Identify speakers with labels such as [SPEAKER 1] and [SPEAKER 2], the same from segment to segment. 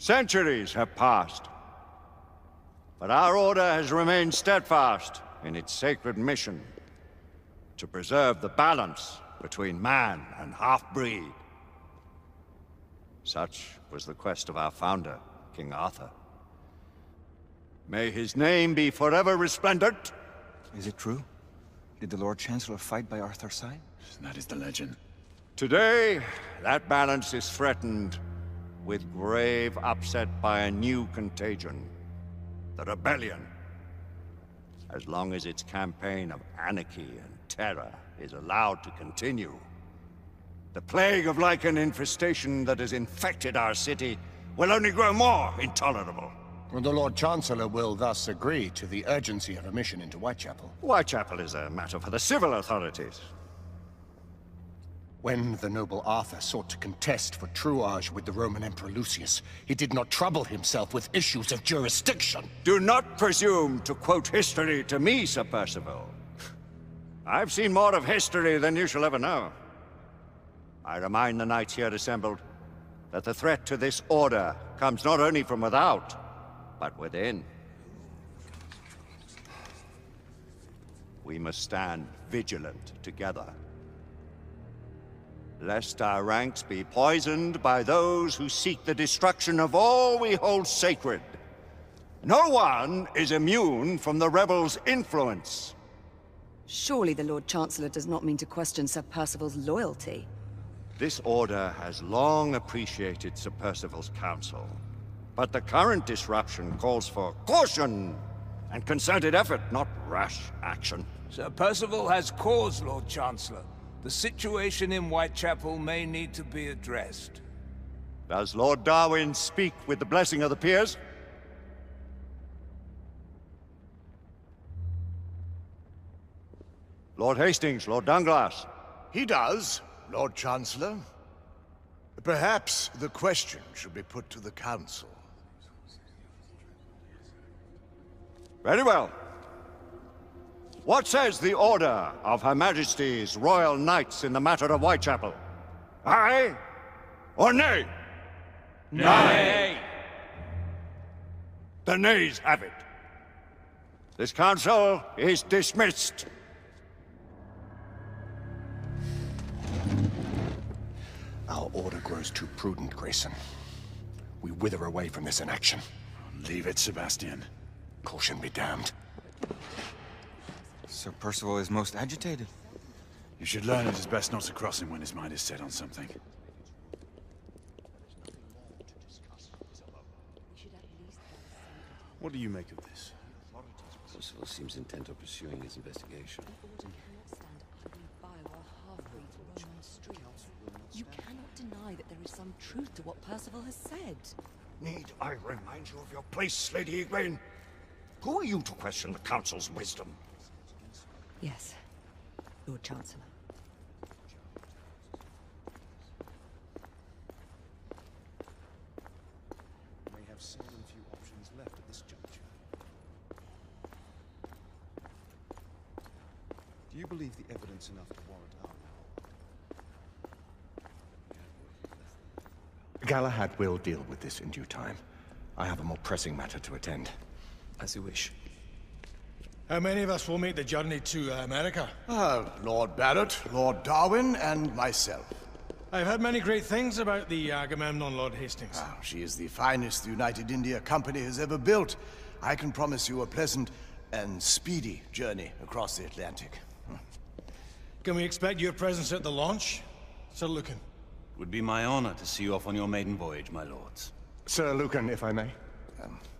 [SPEAKER 1] Centuries have passed, but our order has remained steadfast in its sacred mission to preserve the balance between man and half-breed. Such was the quest of our founder, King Arthur. May his name be forever resplendent.
[SPEAKER 2] Is it true? Did the Lord Chancellor fight by Arthur's side?
[SPEAKER 3] That is the legend.
[SPEAKER 1] Today, that balance is threatened with grave upset by a new contagion. The rebellion. As long as its campaign of anarchy and terror is allowed to continue, the plague of Lycan infestation that has infected our city will only grow more intolerable.
[SPEAKER 4] The Lord Chancellor will thus agree to the urgency of a mission into Whitechapel.
[SPEAKER 1] Whitechapel is a matter for the civil authorities.
[SPEAKER 4] When the noble Arthur sought to contest for truage with the Roman Emperor Lucius, he did not trouble himself with issues of jurisdiction.
[SPEAKER 1] Do not presume to quote history to me, Sir Percival. I've seen more of history than you shall ever know. I remind the knights here assembled that the threat to this order comes not only from without, but within. We must stand vigilant together, lest our ranks be poisoned by those who seek the destruction of all we hold sacred. No one is immune from the rebels' influence.
[SPEAKER 5] Surely the Lord Chancellor does not mean to question Sir Percival's loyalty.
[SPEAKER 1] This order has long appreciated Sir Percival's counsel, but the current disruption calls for caution and concerted effort, not rash action.
[SPEAKER 6] Sir Percival has cause, Lord Chancellor. The situation in Whitechapel may need to be addressed.
[SPEAKER 1] Does Lord Darwin speak with the blessing of the peers? Lord Hastings, Lord Dunglass.
[SPEAKER 7] He does, Lord Chancellor. Perhaps the question should be put to the Council.
[SPEAKER 1] Very well. What says the Order of Her Majesty's Royal Knights in the matter of Whitechapel? Aye or nay?
[SPEAKER 6] Nay!
[SPEAKER 1] The nays have it. This council is dismissed.
[SPEAKER 4] Our order grows too prudent, Grayson. We wither away from this inaction.
[SPEAKER 3] Leave it, Sebastian.
[SPEAKER 4] Caution be damned.
[SPEAKER 2] Sir Percival is most agitated.
[SPEAKER 3] You should learn it is best not to cross him when his mind is set on something. What do you make of this?
[SPEAKER 8] Percival seems intent on pursuing his investigation.
[SPEAKER 5] You cannot deny that there is some truth to what Percival has said.
[SPEAKER 1] Need I remind you of your place, Lady Egwene? Who are you to question the Council's wisdom?
[SPEAKER 5] Yes, Lord Chancellor.
[SPEAKER 9] We may have seldom few options left at this juncture. Do you believe the evidence enough to warrant our
[SPEAKER 4] Galahad will deal with this in due time. I have a more pressing matter to attend.
[SPEAKER 2] As you wish.
[SPEAKER 10] How many of us will make the journey to America?
[SPEAKER 7] Lord Barrett, Lord Darwin, and myself.
[SPEAKER 10] I've heard many great things about the Agamemnon, Lord Hastings.
[SPEAKER 7] She is the finest the United India Company has ever built. I can promise you a pleasant and speedy journey across the Atlantic.
[SPEAKER 10] Can we expect your presence at the launch, Sir Lucan?
[SPEAKER 11] It would be my honor to see you off on your maiden voyage, my lords.
[SPEAKER 4] Sir Lucan, if I may.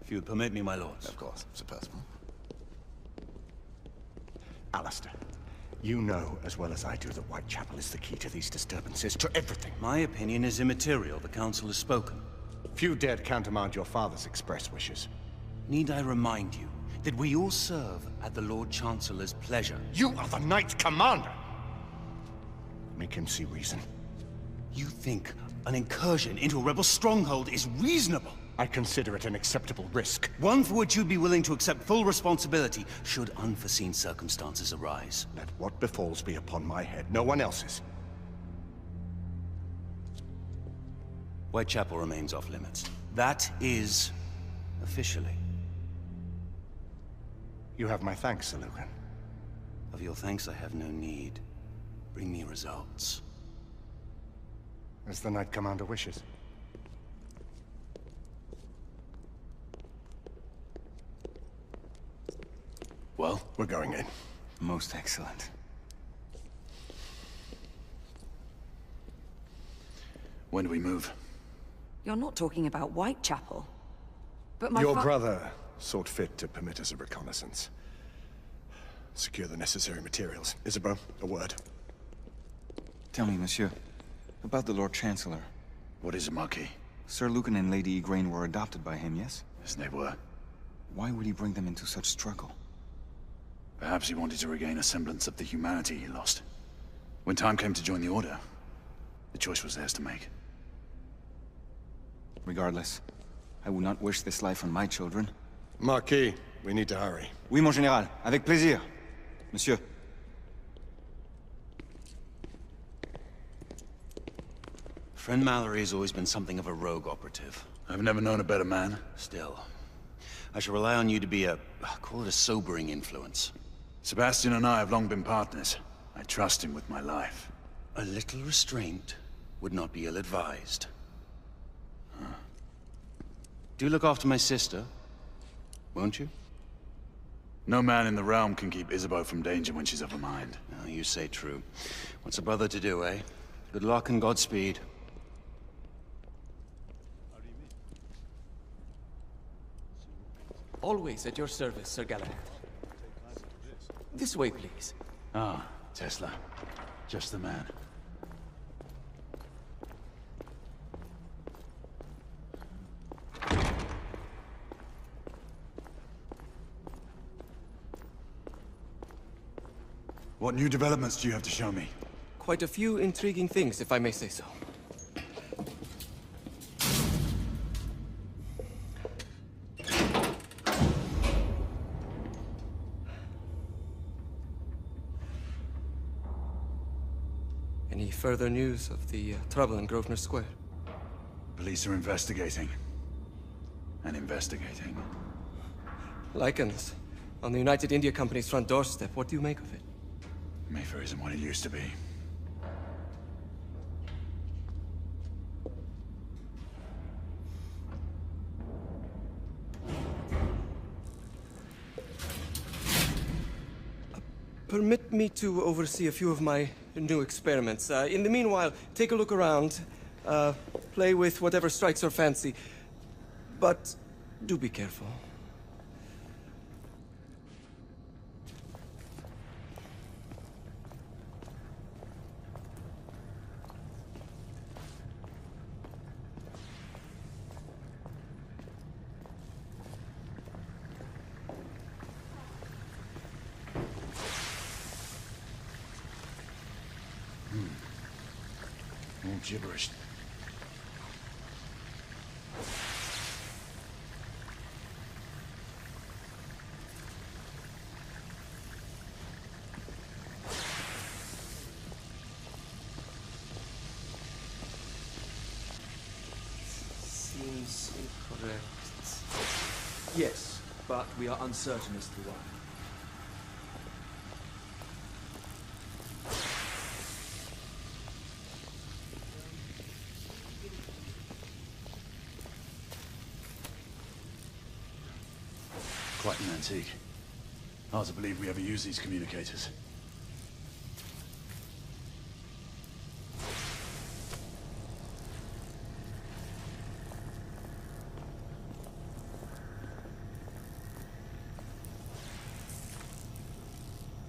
[SPEAKER 11] If you would permit me, my lords.
[SPEAKER 7] Of course, Sir Percival.
[SPEAKER 4] Alistair, you know as well as I do that Whitechapel is the key to these disturbances, to everything.
[SPEAKER 11] My opinion is immaterial. The Council has spoken.
[SPEAKER 4] Few dared countermand your father's express wishes.
[SPEAKER 11] Need I remind you that we all serve at the Lord Chancellor's pleasure?
[SPEAKER 4] You are the Knight Commander! Make him see reason.
[SPEAKER 11] You think an incursion into a rebel stronghold is reasonable?
[SPEAKER 4] I consider it an acceptable risk.
[SPEAKER 11] One for which you'd be willing to accept full responsibility should unforeseen circumstances arise.
[SPEAKER 4] Let what befalls be upon my head, no one else's.
[SPEAKER 11] Whitechapel remains off limits. That is officially.
[SPEAKER 4] You have my thanks, Sir Lucan.
[SPEAKER 11] Of your thanks I have no need. Bring me results.
[SPEAKER 4] As the Knight Commander wishes.
[SPEAKER 3] Well?
[SPEAKER 4] We're going in.
[SPEAKER 2] Most excellent.
[SPEAKER 3] When do we move?
[SPEAKER 5] You're not talking about Whitechapel. But my
[SPEAKER 7] Your brother sought fit to permit us a reconnaissance. Secure the necessary materials. Isabeau, a word.
[SPEAKER 2] Tell me, monsieur, about the Lord Chancellor.
[SPEAKER 3] What is it, Marquis?
[SPEAKER 2] Sir Lucan and Lady Igraine were adopted by him, yes?
[SPEAKER 3] Yes, they were.
[SPEAKER 2] Why would he bring them into such struggle?
[SPEAKER 3] Perhaps he wanted to regain a semblance of the humanity he lost. When time came to join the Order, the choice was theirs to make.
[SPEAKER 2] Regardless, I would not wish this life on my children.
[SPEAKER 7] Marquis, we need to hurry.
[SPEAKER 2] Oui, mon général. Avec plaisir. Monsieur.
[SPEAKER 11] Friend Mallory has always been something of a rogue operative.
[SPEAKER 3] I've never known a better man.
[SPEAKER 11] Still, I shall rely on you to be call it a sobering influence.
[SPEAKER 3] Sebastian and I have long been partners. I trust him with my life.
[SPEAKER 11] A little restraint would not be ill-advised. Do look after my sister, won't you?
[SPEAKER 3] No man in the realm can keep Isabeau from danger when she's of a mind.
[SPEAKER 11] Oh, you say true. What's a brother to do, eh? Good luck and Godspeed.
[SPEAKER 12] Always at your service, Sir Galahad. This way, please.
[SPEAKER 3] Ah, Tesla. Just the man. What new developments do you have to show me?
[SPEAKER 12] Quite a few intriguing things, if I may say so. Any further news of the trouble in Grosvenor Square?
[SPEAKER 3] Police are investigating. And investigating.
[SPEAKER 12] Lycans, on the United India Company's front doorstep. What do you make of it?
[SPEAKER 3] Mayfair isn't what it used to be.
[SPEAKER 12] Permit me to oversee a few of my new experiments. In the meanwhile, take a look around. Play with whatever strikes your fancy. But do be careful.
[SPEAKER 3] More gibberish.
[SPEAKER 12] Seems incorrect. Yes, but we are uncertain as to why.
[SPEAKER 3] Quite an antique. Hard to believe we ever use these communicators.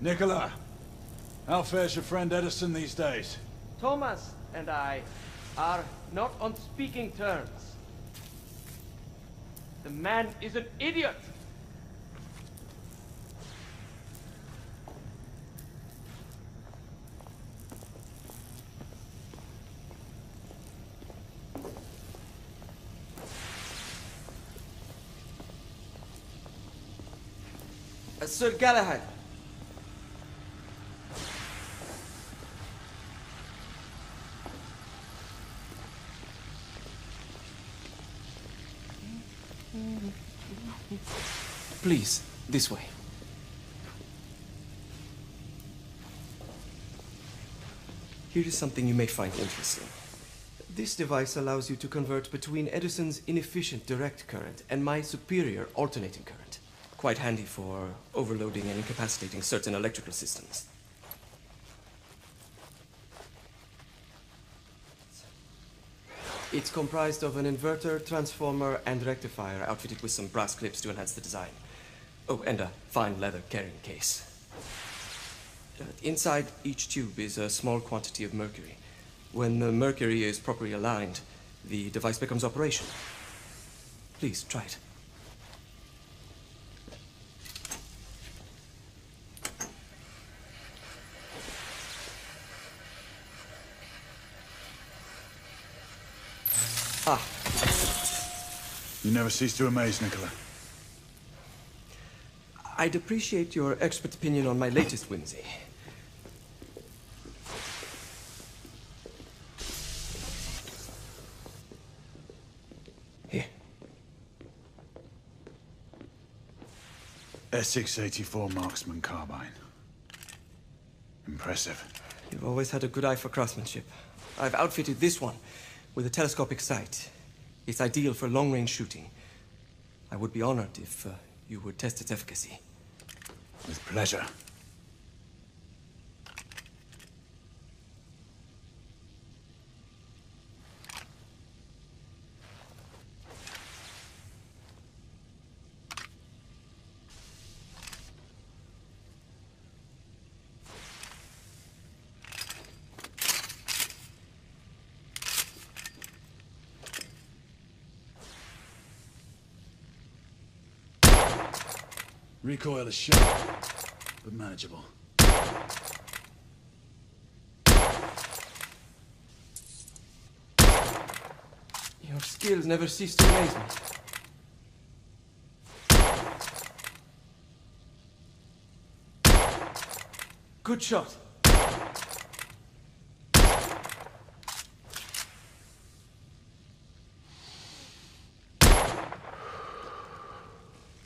[SPEAKER 3] Nicola, how fares your friend Edison these days?
[SPEAKER 12] Thomas and I are not on speaking terms. The man is an idiot! Sir Galahad. Please, this way. Here is something you may find interesting. This device allows you to convert between Edison's inefficient direct current and my superior alternating current. Quite handy for overloading and incapacitating certain electrical systems. It's comprised of an inverter, transformer, and rectifier outfitted with some brass clips to enhance the design. Oh, and a fine leather carrying case. Inside each tube is a small quantity of mercury. When the mercury is properly aligned, the device becomes operational. Please, try it. Ah.
[SPEAKER 3] You never cease to amaze, Nicola.
[SPEAKER 12] I'd appreciate your expert opinion on my latest whimsy. Here.
[SPEAKER 3] S684 marksman carbine. Impressive.
[SPEAKER 12] You've always had a good eye for craftsmanship. I've outfitted this one with a telescopic sight. It's ideal for long-range shooting. I would be honored if you would test its efficacy.
[SPEAKER 3] With pleasure. Recoil is sharp, but manageable.
[SPEAKER 12] Your skills never cease to amaze me. Good shot.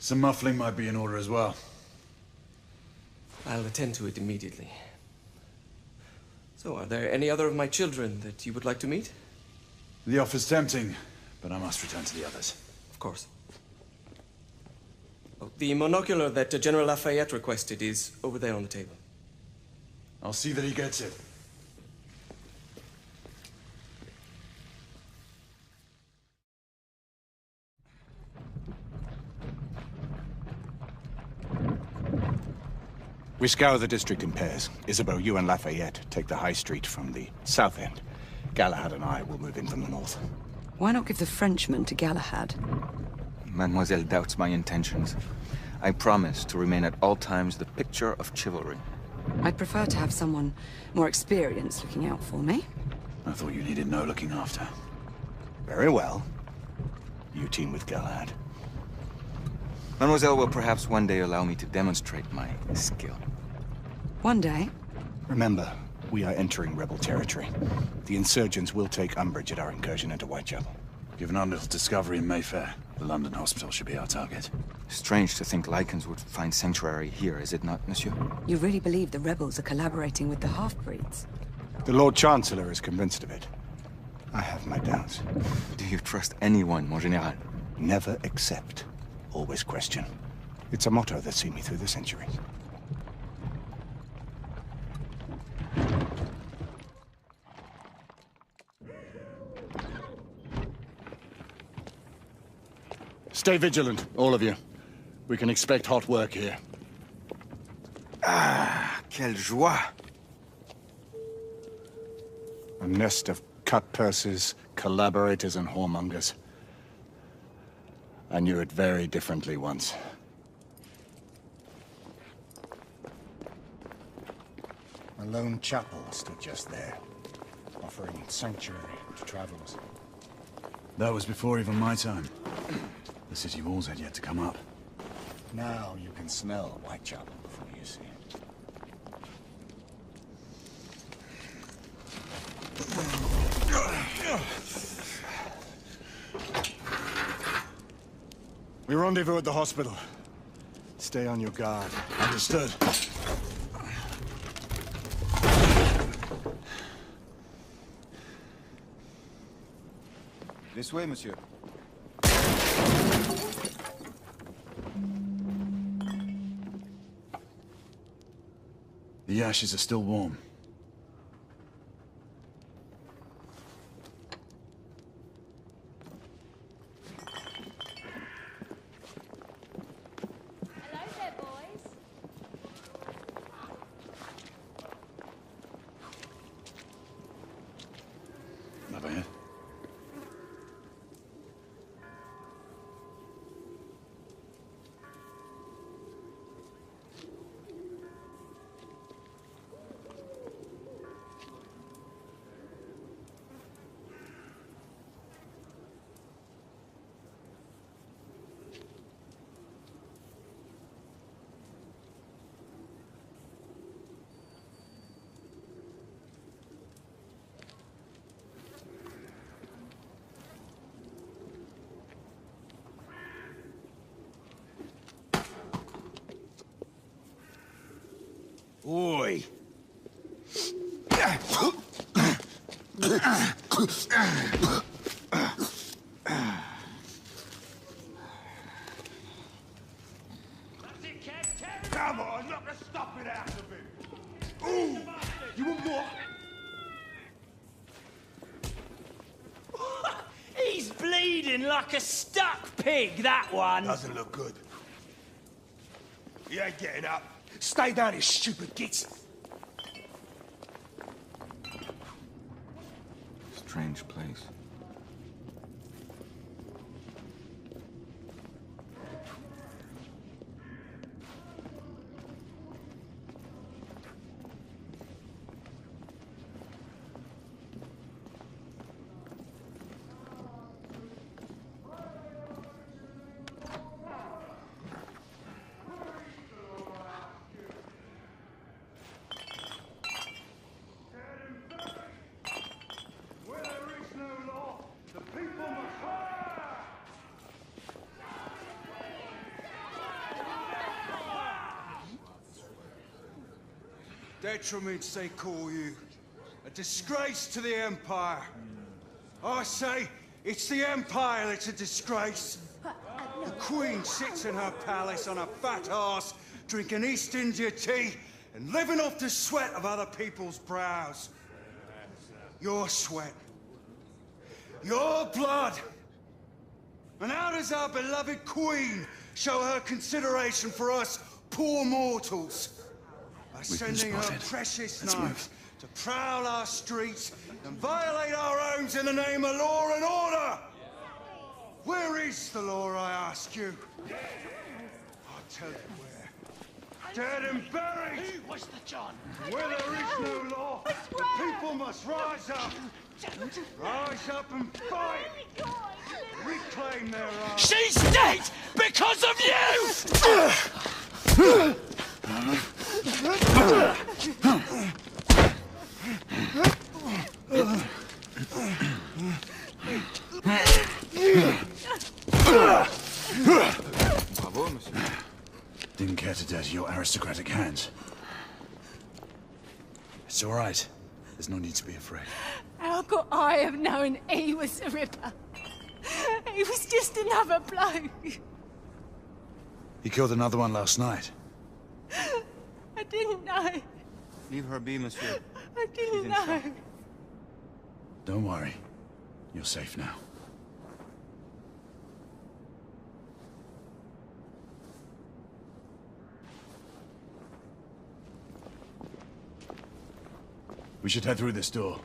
[SPEAKER 3] Some muffling might be in order as well.
[SPEAKER 12] I'll attend to it immediately. So, are there any other of my children that you would like to meet?
[SPEAKER 3] The offer's tempting, but I must return to the others.
[SPEAKER 12] Of course. Oh, the monocular that General Lafayette requested is over there on the table.
[SPEAKER 3] I'll see that he gets it.
[SPEAKER 4] We scour the district in pairs. Isabeau, you and Lafayette take the high street from the south end. Galahad and I will move in from the north.
[SPEAKER 5] Why not give the Frenchman to Galahad?
[SPEAKER 2] Mademoiselle doubts my intentions. I promise to remain at all times the picture of chivalry.
[SPEAKER 5] I'd prefer to have someone more experienced looking out for me.
[SPEAKER 3] I thought you needed no looking after.
[SPEAKER 4] Very well. You team with Galahad.
[SPEAKER 2] Mademoiselle will perhaps one day allow me to demonstrate my skill.
[SPEAKER 5] One day?
[SPEAKER 4] Remember, we are entering rebel territory. The insurgents will take umbrage at our incursion into Whitechapel.
[SPEAKER 3] Given our little discovery in Mayfair, the London hospital should be our target.
[SPEAKER 2] Strange to think Lycans would find sanctuary here, is it not, monsieur?
[SPEAKER 5] You really believe the rebels are collaborating with the half-breeds?
[SPEAKER 4] The Lord Chancellor is convinced of it. I have my doubts.
[SPEAKER 2] Do you trust anyone, mon général?
[SPEAKER 4] Never accept. Always question. It's a motto that's seen me through the centuries. Stay vigilant, all of you. We can expect hot work here.
[SPEAKER 2] Ah, quelle joie!
[SPEAKER 4] A nest of cut-purses, collaborators, and whoremongers. I knew it very differently once. A lone chapel stood just there, offering sanctuary to travelers.
[SPEAKER 3] That was before even my time. The city walls had yet to come up.
[SPEAKER 4] Now you can smell Whitechapel before you see it. We rendezvous at the hospital.
[SPEAKER 7] Stay on your guard. Understood.
[SPEAKER 2] This way, monsieur.
[SPEAKER 3] The ashes are still warm.
[SPEAKER 13] Hello there, boys.
[SPEAKER 3] Not bad.
[SPEAKER 7] Oi! Come on, knock the stuffing out of him! Ooh! You want more?
[SPEAKER 14] He's bleeding like a stuck pig, that one.
[SPEAKER 7] Doesn't look good. He ain't getting up. Stay down, you stupid gits.
[SPEAKER 2] Strange place.
[SPEAKER 15] Detriments, they call you. A disgrace to the Empire. I say, it's the Empire that's a disgrace. The Queen sits in her palace on a fat arse, drinking East India tea and living off the sweat of other people's brows. Your sweat. Your blood. And how does our beloved Queen show her consideration for us poor mortals? By sending her precious knights to prowl our streets and violate our homes in the name of law and order! Where is the law, I ask you? I'll tell you where. Dead and buried!
[SPEAKER 14] What's the John?
[SPEAKER 15] Where there is no law, the people must rise up! Rise up and fight! Reclaim their rights!
[SPEAKER 14] She's dead because of you!
[SPEAKER 2] Bravo, monsieur.
[SPEAKER 3] Didn't care to dirty your aristocratic hands. It's all right. There's no need to be afraid.
[SPEAKER 13] How could I have known he was the Ripper? He was just another bloke.
[SPEAKER 3] He killed another one last night.
[SPEAKER 13] I didn't know.
[SPEAKER 2] Leave her be, monsieur.
[SPEAKER 13] I didn't know.
[SPEAKER 3] Don't worry. You're safe now. We should head through this door.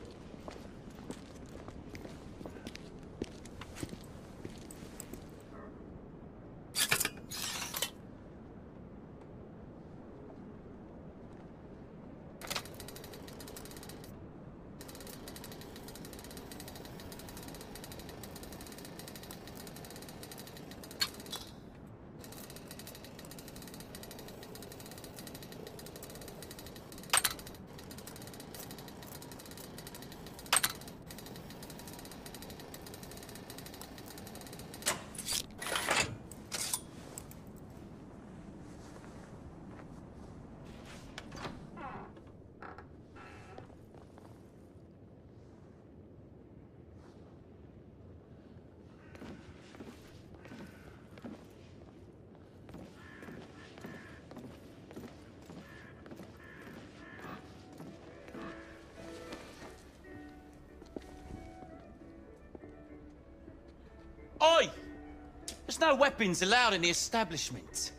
[SPEAKER 11] There's no weapons allowed in the establishment.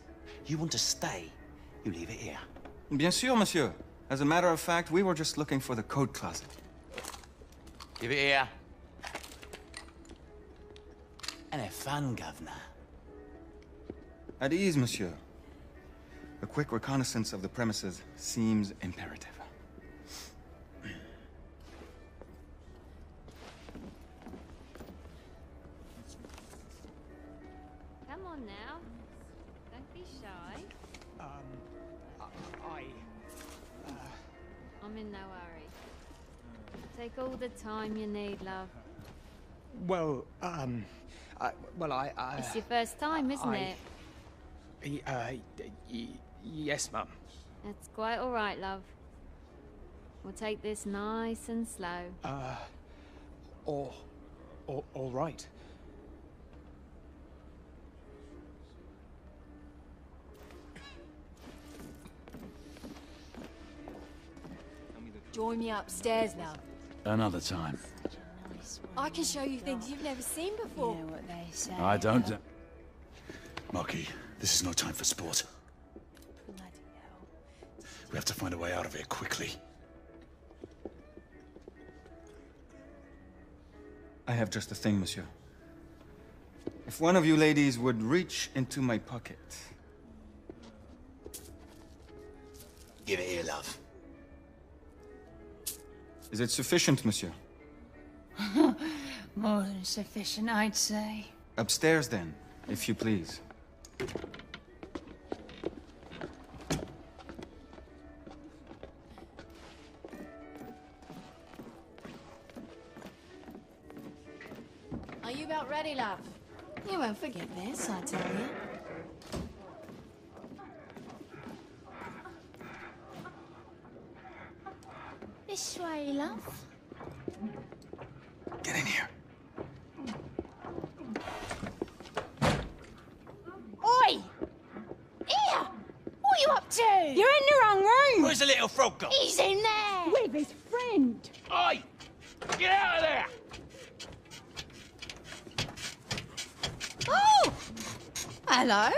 [SPEAKER 11] You want to stay, you leave it here.
[SPEAKER 2] Bien sûr, monsieur. As a matter of fact, we were just looking for the code closet.
[SPEAKER 11] Give it here. And have fun, governor.
[SPEAKER 2] At ease, monsieur. A quick reconnaissance of the premises seems imperative.
[SPEAKER 16] Come on now. Don't be shy. I'm in no hurry. Take all the time you need, love.
[SPEAKER 9] Well,
[SPEAKER 16] It's your first time, isn't it?
[SPEAKER 9] Yes, Mum.
[SPEAKER 16] That's quite all right, love. We'll take this nice and slow.
[SPEAKER 9] All right.
[SPEAKER 13] Join me upstairs, love.
[SPEAKER 3] Another time.
[SPEAKER 13] I can show you things you've never seen before.
[SPEAKER 16] You know what they say.
[SPEAKER 3] I don't... Marquis, this is no time for sport. We have to find a way out of here quickly.
[SPEAKER 2] I have just the thing, monsieur. If one of you ladies would reach into my pocket.
[SPEAKER 11] Give it here, love.
[SPEAKER 2] Is it sufficient, monsieur?
[SPEAKER 16] More than sufficient, I'd say.
[SPEAKER 2] Upstairs, then, if you please.
[SPEAKER 13] Are you about ready, love? You won't forget this, I tell you. This way, love.
[SPEAKER 2] Get in here.
[SPEAKER 13] Oi! Here! What are you up to? You're in the wrong room!
[SPEAKER 11] Where's the little frog gone?
[SPEAKER 13] He's in there! With his friend!
[SPEAKER 11] Oi! Get out of there!
[SPEAKER 13] Oh! Hello?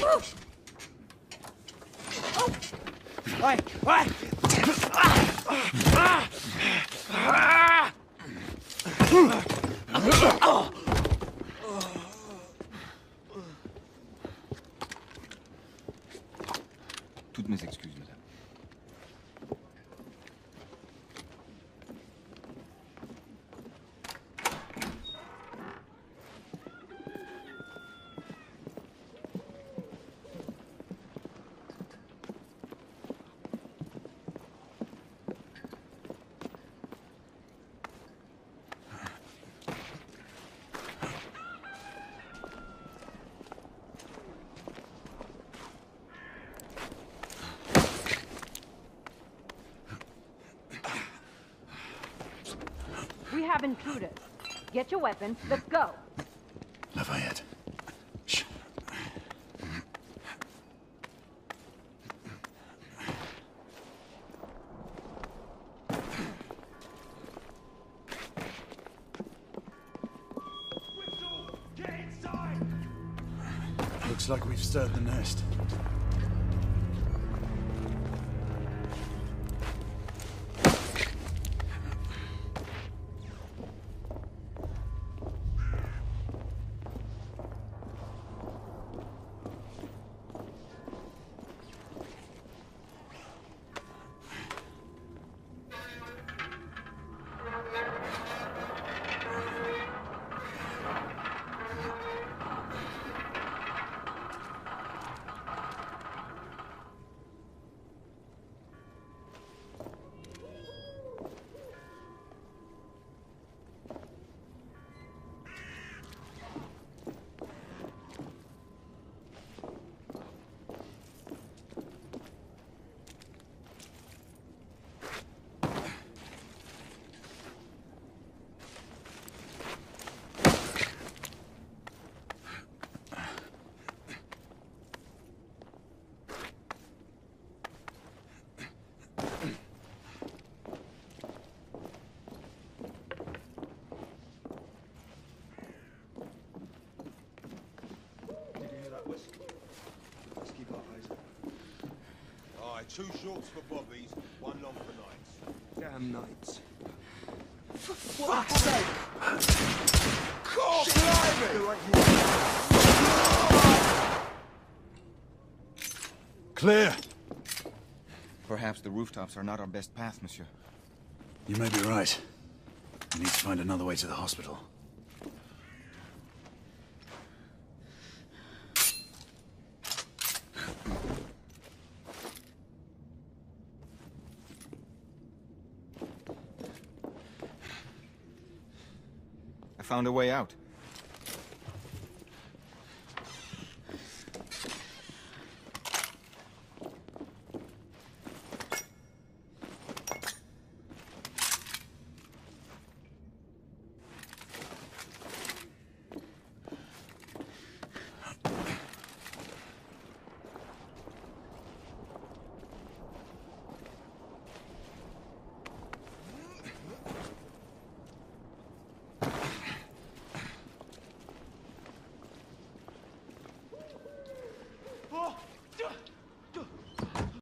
[SPEAKER 13] Oh!
[SPEAKER 11] Oi! Oi!
[SPEAKER 2] Toutes mes excuses, madame.
[SPEAKER 17] We have intruders. Get your weapon. Let's go.
[SPEAKER 3] Lafayette. Shh.
[SPEAKER 15] Get inside! Looks like we've stirred the nest.
[SPEAKER 18] 2 shorts for bobbies, 1 long for nights.
[SPEAKER 12] Damn nights.
[SPEAKER 15] For fuck's sake!
[SPEAKER 3] Clear!
[SPEAKER 2] Perhaps the rooftops are not our best path, monsieur.
[SPEAKER 3] You may be right. We need to find another way to the hospital.
[SPEAKER 2] I found a way out.